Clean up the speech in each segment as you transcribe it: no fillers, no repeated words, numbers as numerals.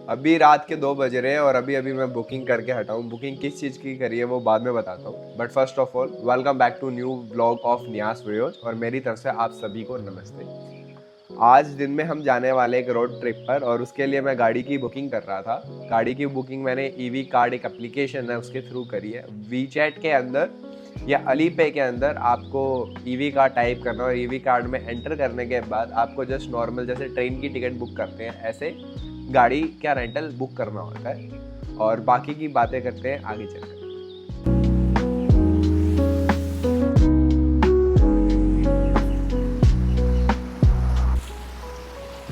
अभी रात के 2 बज रहे हैं और अभी अभी मैं बुकिंग करके हटा हूँ। बुकिंग किस चीज़ की करी है वो बाद में बताता हूँ, but first of all welcome back to new vlog of Niyas videos और मेरी तरफ से आप सभी को नमस्ते। आज दिन में हम जाने वाले एक रोड ट्रिप पर और उसके लिए मैं गाड़ी की बुकिंग कर रहा था। गाड़ी की बुकिंग मैंने ईवी कार्ड एक एप्लीकेशन है उसके थ्रू करी है। वीचैट के अंदर या अली पे के अंदर आपको ईवी कार्ड टाइप करना और ईवी कार्ड में एंटर करने के बाद आपको जस्ट नॉर्मल जैसे ट्रेन की टिकट बुक करते हैं ऐसे गाड़ी का रेंटल बुक करना होता है। और बाकी की बातें करते हैं आगे चलकर।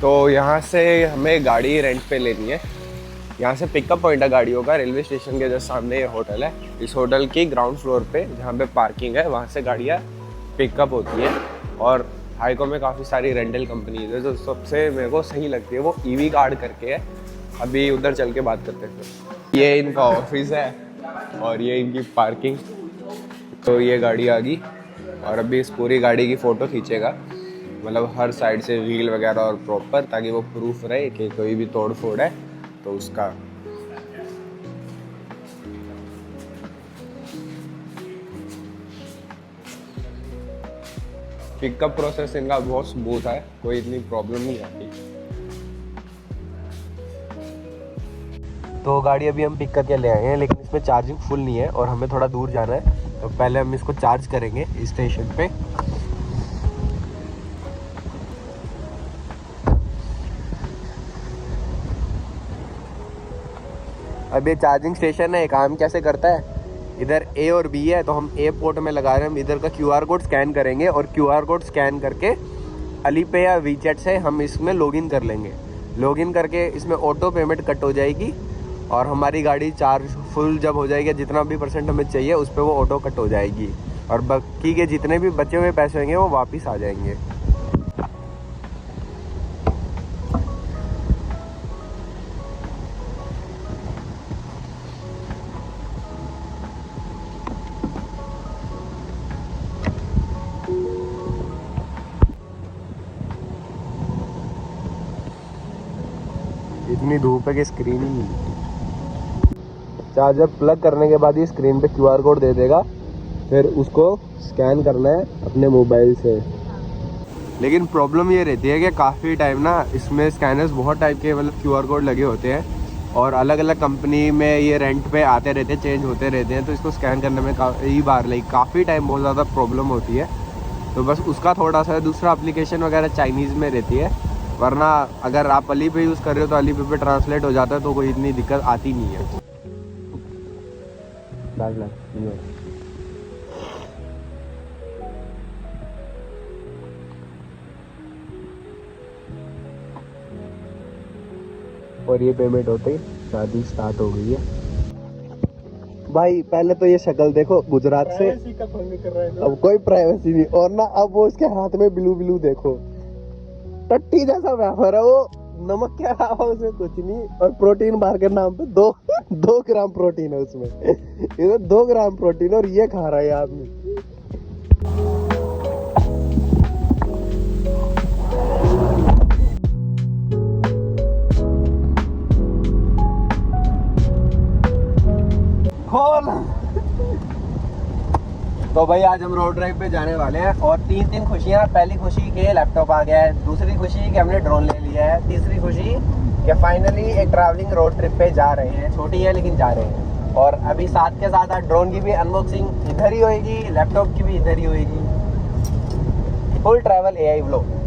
तो यहाँ से हमें गाड़ी रेंट पे लेनी है। यहाँ से पिकअप पॉइंट है गाड़ियों का, रेलवे स्टेशन के जस्ट सामने ये होटल है। इस होटल की ग्राउंड फ्लोर पे जहाँ पे पार्किंग है वहाँ से गाड़ियाँ पिकअप होती है। और हाईको में काफ़ी सारी रेंटल कंपनीज है, जो सबसे मेरे को सही लगती है वो ईवी कार्ड करके है। अभी उधर चल के बात करते हैं। ये इनका ऑफिस है और ये इनकी पार्किंग। तो ये गाड़ी आ गई और अभी इस पूरी गाड़ी की फ़ोटो खींचेगा, मतलब हर साइड से व्हील वगैरह और प्रॉपर, ताकि वो प्रूफ रहे कि कोई भी तोड़ फोड़ है तो उसका। पिकअप प्रोसेस इनका बहुत स्मूथ है, कोई इतनी प्रॉब्लम नहीं आती। तो गाड़ी अभी हम पिक करके ले आए हैं, लेकिन इसमें चार्जिंग फुल नहीं है और हमें थोड़ा दूर जाना है, तो पहले हम इसको चार्ज करेंगे इस स्टेशन पे। अब ये चार्जिंग स्टेशन है, काम कैसे करता है, इधर ए और बी है तो हम ए पोर्ट में लगा रहे हैं। हम इधर का QR कोड स्कैन करेंगे और QR कोड स्कैन करके अली पे या वीचैट से हम इसमें लॉगिन कर लेंगे। लॉगिन करके इसमें ऑटो पेमेंट कट हो जाएगी और हमारी गाड़ी चार्ज फुल जब हो जाएगी, जितना भी % हमें चाहिए उस पर वो ऑटो कट हो जाएगी और बाकी के जितने भी बचे हुए पैसे होंगे वो वापस आ जाएंगे। इतनी धूप है कि स्क्रीन ही नहीं दिखती। चार्जर प्लग करने के बाद ही स्क्रीन पे QR कोड दे देगा, फिर उसको स्कैन करना है अपने मोबाइल से। लेकिन प्रॉब्लम ये रहती है कि काफ़ी टाइम ना इसमें स्कैनर्स बहुत टाइप के मतलब QR कोड लगे होते हैं और अलग अलग कंपनी में ये रेंट पे आते रहते हैं, चेंज होते रहते हैं, तो इसको स्कैन करने में कई बार काफ़ी टाइम बहुत ज़्यादा प्रॉब्लम होती है। तो बस उसका थोड़ा सा दूसरा एप्लीकेशन वगैरह चाइनीज़ में रहती है, वरना अगर आप अली पे यूज़ कर रहे हो तो अली पे ट्रांसलेट हो जाता है, तो कोई इतनी दिक्कत आती नहीं है। और ये पेमेंट होते ही शादी स्टार्ट हो गई है। भाई पहले तो ये शक्ल देखो, गुजरात से अब कोई प्राइवेसी नहीं, और ना अब वो उसके हाथ में ब्लू ब्लू देखो, टट्टी जैसा व्यापार है वो। नमक क्या रहा उसमें कुछ नहीं, और प्रोटीन बार के नाम पे 2 ग्राम प्रोटीन है उसमें। ये 2 ग्राम प्रोटीन और ये खा रहा है आदमी। तो भाई आज हम रोड ड्राइव पे जाने वाले हैं और 3 खुशियाँ। पहली खुशी कि लैपटॉप आ गया है, दूसरी खुशी कि हमने ड्रोन ले लिया है, तीसरी खुशी कि फाइनली एक ट्रैवलिंग रोड ट्रिप पे जा रहे हैं। छोटी है लेकिन जा रहे हैं। और अभी साथ के साथ ड्रोन की भी अनबॉक्सिंग इधर ही होएगी, लैपटॉप की भी इधर ही होएगी। Full travel AI vlog.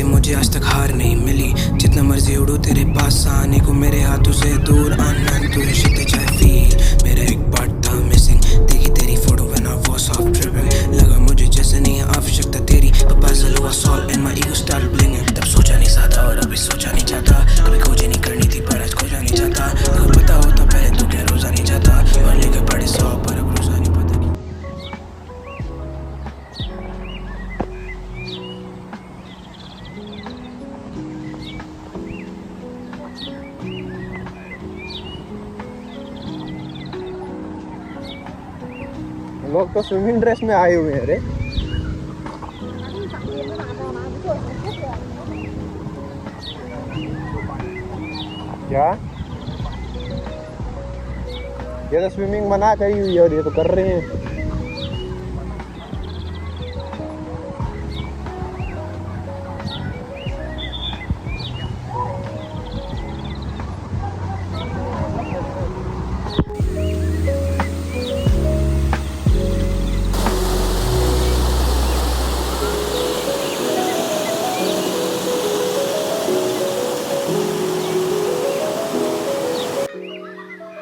मुझे आज तक हार नहीं मिली, जितना मर्जी उड़ो तेरे पास आने को, मेरे हाथों से दूर आना तू रिश्ते चाहे फील। मेरा एक पार्ट था मिसिंग, देखी तेरी फोटो बना वो सॉफ्ट ट्रिपिंग, लगा मुझे जैसे नहीं है आवश्यकता तेरी। पजल हुआ solve and my ego start blinging. तब सोचा नहीं साथा और अभी सोचा नहीं चाहता, कभी खोजी नहीं करनी थी पर आज खोजा नहीं चाहता। अगर पता होता पहले तो क्या रोजा नहीं चाहता, मान लेकर बड़े 100 पर अब रोजा नहीं पता। लोग तो स्विमिंग ड्रेस में आए हुए हैं रे। क्या ये तो स्विमिंग मना करी हुई है और ये तो कर रहे हैं।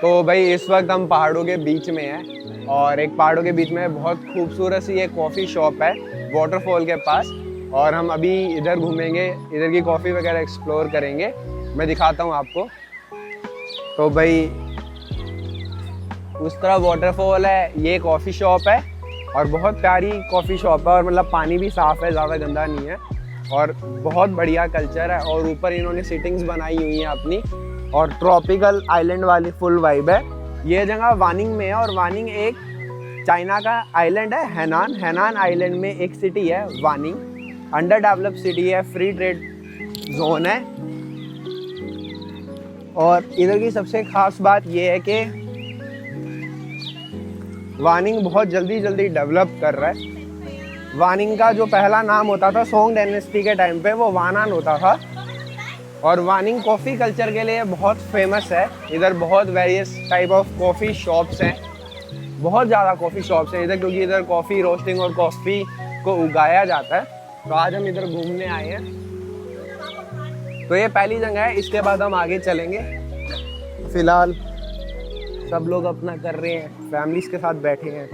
तो भाई इस वक्त हम पहाड़ों के बीच में हैं और एक पहाड़ों के बीच में बहुत खूबसूरत सी एक कॉफ़ी शॉप है वाटरफॉल के पास, और हम अभी इधर घूमेंगे, इधर की कॉफ़ी वगैरह एक्सप्लोर करेंगे। मैं दिखाता हूँ आपको। तो भाई उस तरह वाटरफॉल है, ये कॉफ़ी शॉप है और बहुत प्यारी कॉफ़ी शॉप है, और मतलब पानी भी साफ़ है, ज़्यादा गंदा नहीं है, और बहुत बढ़िया कल्चर है। और ऊपर इन्होंने सिटिंग्स बनाई हुई हैं अपनी, और ट्रॉपिकल आइलैंड वाली फुल वाइब है। ये जगह वानिंग में है, और वानिंग एक चाइना का आइलैंड है, हैनान आइलैंड में एक सिटी है वानिंग, अंडर डेवलप सिटी है, फ्री ट्रेड जोन है। और इधर की सबसे खास बात यह है कि वानिंग बहुत जल्दी डेवलप कर रहा है। वानिंग का जो पहला नाम होता था सोंग डायनेस्टी के टाइम पे, वो वानान होता था। और वानिंग कॉफ़ी कल्चर के लिए बहुत फेमस है। इधर बहुत various type of coffee shops हैं, बहुत ज़्यादा कॉफ़ी शॉप्स हैं इधर, क्योंकि इधर कॉफ़ी रोस्टिंग और कॉफ़ी को उगाया जाता है। तो आज हम इधर घूमने आए हैं। तो ये पहली जगह है, इसके बाद हम आगे चलेंगे। फिलहाल सब लोग अपना कर रहे हैं, फैमिलीज के साथ बैठे हैं।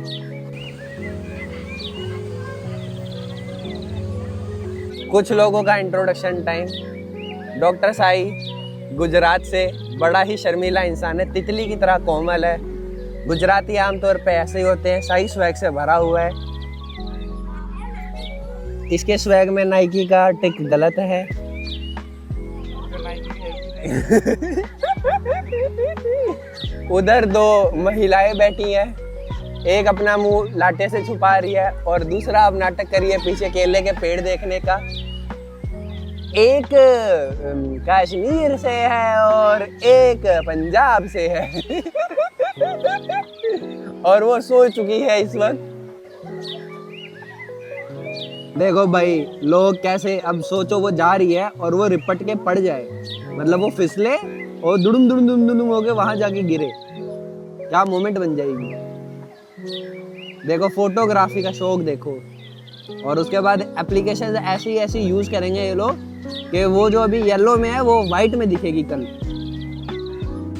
कुछ लोगों का introduction time. Doctor Sai Gujarat से, बड़ा ही शर्मीला इंसान है, तितली की तरह कोमल है। गुजराती आमतौर पे ऐसे ही होते हैं, साई स्वैग से भरा हुआ है। इसके स्वैग में नाइकी का टिक गलत है। उधर दो महिलाएं बैठी हैं, एक अपना मुंह लाटे से छुपा रही है और दूसरा अब नाटक कर रही है पीछे केले के पेड़ देखने का। एक कश्मीर से है और एक पंजाब से है। और वो सो चुकी है इस वक्त। देखो भाई लोग कैसे, अब सोचो वो जा रही है और वो रिपट के पड़ जाए, मतलब वो फिसले और दुडुम दुडुम दुडुम दुडुम होके वहां जाके गिरे, क्या मोमेंट बन जाएगी। देखो फोटोग्राफी का शौक देखो। और उसके बाद एप्लीकेशन ऐसी यूज करेंगे ये लोग कि वो जो अभी येलो में है वो वाइट में दिखेगी कल।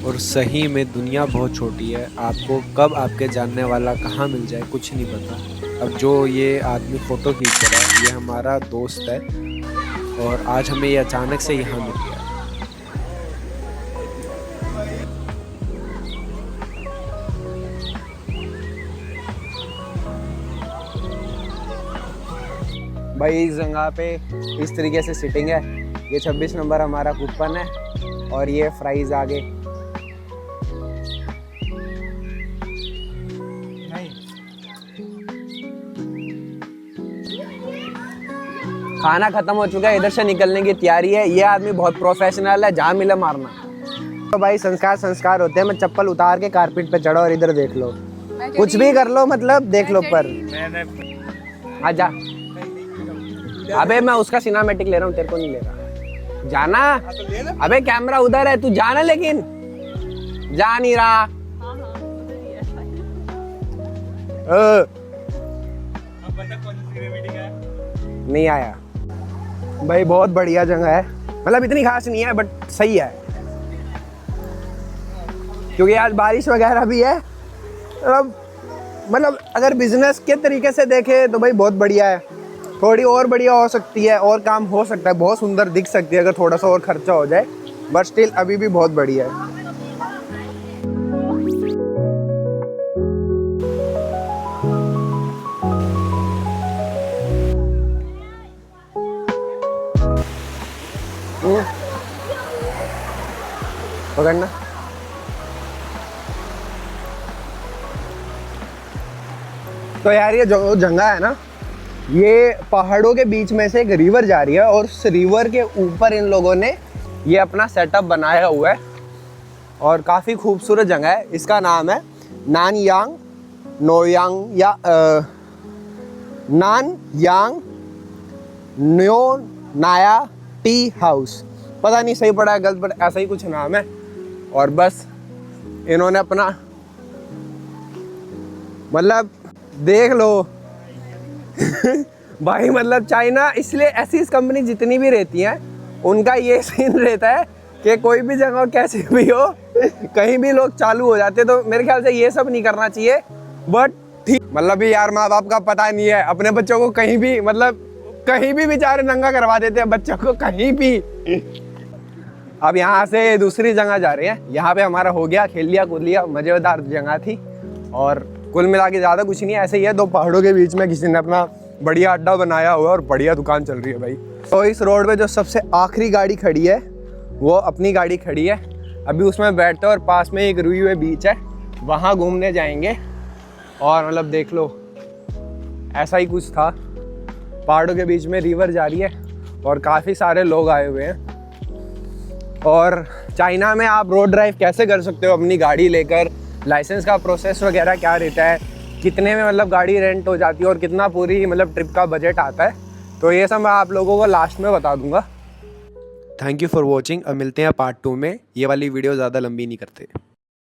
और सही में दुनिया बहुत छोटी है, आपको कब आपके जानने वाला कहाँ मिल जाए कुछ नहीं पता। अब जो ये आदमी फ़ोटो खींच रहा है ये हमारा दोस्त है, और आज हमें ये अचानक से यहाँ मिल गया। भाई इस जगह पे इस तरीके से सिटिंग है। ये 26 नंबर हमारा कूपन है और ये फ्राइज आगे। खाना खत्म हो चुका है, इधर से निकलने की तैयारी है। ये आदमी बहुत प्रोफेशनल है, जहाँ मिले मारना। तो भाई संस्कार होते हैं। मैं चप्पल उतार के कारपेट पे चढ़ा और इधर देख लो, कुछ भी कर लो, मतलब देख लो पर। आजा। अबे मैं उसका सिनेमैटिक ले रहा हूँ, तेरे को नहीं ले रहा। जाना। अबे कैमरा उधर है, तू जाना, लेकिन जा नहीं रहा। नहीं आया। भाई बहुत बढ़िया जगह है, मतलब इतनी खास नहीं है बट सही है, क्योंकि आज बारिश वगैरह भी है। मतलब अगर बिजनेस के तरीके से देखे तो भाई बहुत बढ़िया है। थोड़ी और बढ़िया हो सकती है, और काम हो सकता है, बहुत सुंदर दिख सकती है अगर थोड़ा सा और खर्चा हो जाए, बट स्टिल अभी भी बहुत बढ़िया है। पकड़ना। तो यार ये जो जगह है ना, ये पहाड़ों के बीच में से एक रिवर जा रही है और उस रिवर के ऊपर इन लोगों ने ये अपना सेटअप बनाया हुआ है और काफ़ी खूबसूरत जगह है। इसका नाम है नानयांग नोयांग या नानयांग न्यो नाया टी हाउस। पता नहीं सही पड़ा है गलत पड़ा, ऐसा ही कुछ नाम है। और बस इन्होंने अपना मतलब देख लो भाई, मतलब चाइना इसलिए ऐसी कंपनी जितनी भी रहती हैं उनका ये सीन रहता है कि कोई भी जगह कैसे भी हो, कहीं भी लोग चालू हो जाते, तो मेरे ख्याल से ये सब नहीं करना चाहिए। बट ठीक, मतलब भी यार माँ बाप का पता नहीं है, अपने बच्चों को कहीं भी मतलब कहीं भी बेचारे नंगा करवा देते हैं बच्चों को कहीं भी। अब यहाँ से दूसरी जगह जा रहे हैं। यहाँ पे हमारा हो गया, खेल लिया कूद लिया, मज़ेदार जगह थी। और कुल मिला के ज़्यादा कुछ नहीं है, ऐसे ही है, दो पहाड़ों के बीच में किसी ने अपना बढ़िया अड्डा बनाया हुआ है और बढ़िया दुकान चल रही है भाई। तो इस रोड पे जो सबसे आखिरी गाड़ी खड़ी है वो अपनी गाड़ी खड़ी है। अभी उसमें बैठते हैं और पास में एक रुई हुए बीच है, वहाँ घूमने जाएंगे। और मतलब देख लो ऐसा ही कुछ था, पहाड़ों के बीच में रिवर जा रही है और काफ़ी सारे लोग आए हुए हैं। और चाइना में आप रोड ड्राइव कैसे कर सकते हो अपनी गाड़ी लेकर, लाइसेंस का प्रोसेस वगैरह क्या रहता है, कितने में मतलब गाड़ी रेंट हो जाती है और कितना पूरी मतलब ट्रिप का बजट आता है, तो ये सब मैं आप लोगों को लास्ट में बता दूंगा। Thank you for watching. अब मिलते हैं पार्ट 2 में। ये वाली वीडियो ज़्यादा लंबी नहीं करते।